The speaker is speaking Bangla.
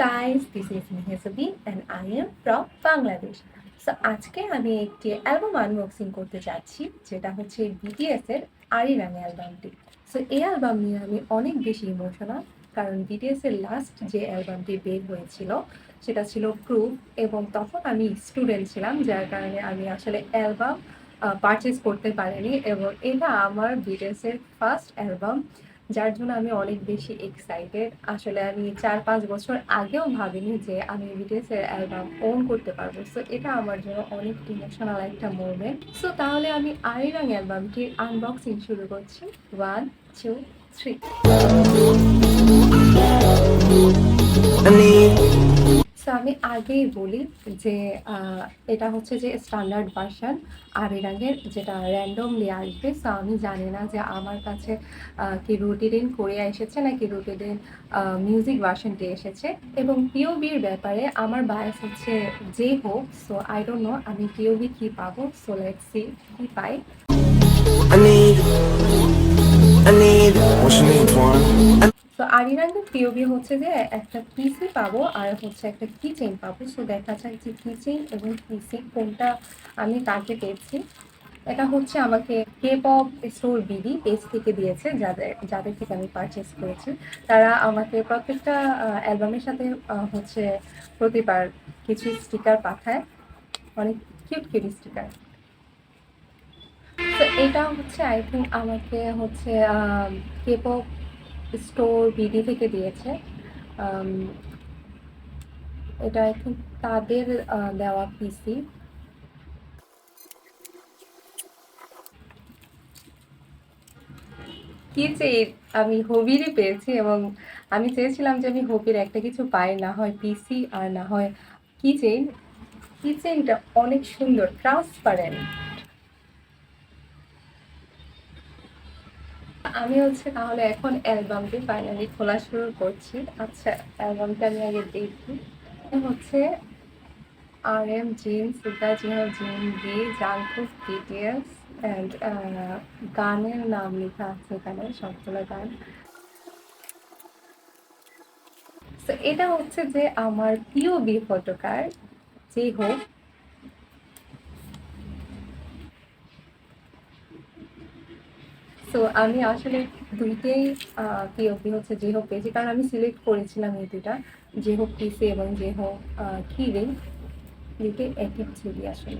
guys, this is Mehesabi and I am from Bangladesh. So আজকে আমি একটি অ্যালবাম আনবক্সিং করতে যাচ্ছি, যেটা হচ্ছে বিটিএস এর আরিরাং অ্যালবামটি। সো এই অ্যালবাম নিয়ে আমি অনেক বেশি ইমোশনাল, কারণ বিটিএস এর লাস্ট যে অ্যালবামটি বের হয়েছিল সেটা ছিল প্রুফ, এবং তখন আমি স্টুডেন্ট ছিলাম, যার কারণে আমি আসলে অ্যালবাম পারচেস করতে পারিনি, এবং এটা আমার বিটিএস এর ফার্স্ট অ্যালবাম, যার জন্য আমি অনেক বেশি এক্সাইটেড। আসলে আমি 4-5 বছর আগেও ভাবিনি যে আমি বিটিএস এর অ্যালবাম ওন করতে পারবো। সো এটা আমার জন্য অনেক ইমোশনাল একটা মোমেন্ট। সো তাহলে আমি আরিরাং অ্যালবামটির আনবক্সিং শুরু করছি। 1, 2, 3। সো আমি আগেই বলি যে এটা হচ্ছে যে স্ট্যান্ডার্ড ভার্সন আরিরাঙের, যেটা র্যান্ডমলি আসবে। সো আমি জানি না যে আমার কাছে কি রুটিডিন কোরিয়া এসেছে নাকি রুটিডিন মিউজিক ভার্সনটি এসেছে। এবং পিওবির ব্যাপারে আমার বায়াস হচ্ছে যে হোক, সো আই ডোন্ট নো আমি পিওবি কী পাবো। সো লেটস সি কী পাই। তো আরিরাঙ্গের পিওবি হচ্ছে যে একটা পিসি পাবো আর হচ্ছে একটা কি চেইন পাবো। সো দেখা যাক যে কি চেইন এবং পিসি কোনটা আমি কাকে পেয়েছি। এটা হচ্ছে আমাকে K pop store BD page থেকে দিয়েছে, যাদের থেকে আমি পারচেস করেছি। তারা আমাকে প্রত্যেকটা অ্যালবামের সাথে হচ্ছে প্রতিবার কিছু স্টিকার পাঠায়, অনেক কিউট কিউট স্টিকার। তো এটা হচ্ছে আই থিঙ্ক আমাকে হচ্ছে কে পপ স্টোর বিডি থেকে দিয়েছে। এটা আই থিঙ্ক তাদের দেওয়া পিসি। কি চেয়ে আমি হবিরই পেয়েছি, এবং আমি চেয়েছিলাম যে আমি হবির একটা কিছু পাই, না হয় পিসি আর না হয় কি চেইন। কি চেইনটা অনেক সুন্দর, ট্রান্সপারেন্ট। আমি হচ্ছে তাহলে এখন অ্যালবামটি ফাইনালি খোলা শুরু করছি। আচ্ছা, অ্যালবামটা আমি আগে দেখি। হচ্ছে RM, জিন, সুতা জিহো, জিন বি, জাংকুক, বিটিএস অ্যান্ড গানের নাম লেখা আছে এখানে, সবগুলো গান। তো এটা হচ্ছে যে আমার পিওবি ফটো কার্ড, যেই হোক। সো আমি আসলে দুইটাই পিওপি হচ্ছে যে হোক পেয়েছি, কারণ আমি সিলেক্ট করেছিলাম এই দুটা, যে হোক পিসি এবং যে হোক কি রিং, দুইটাই একই ছবি আসলে।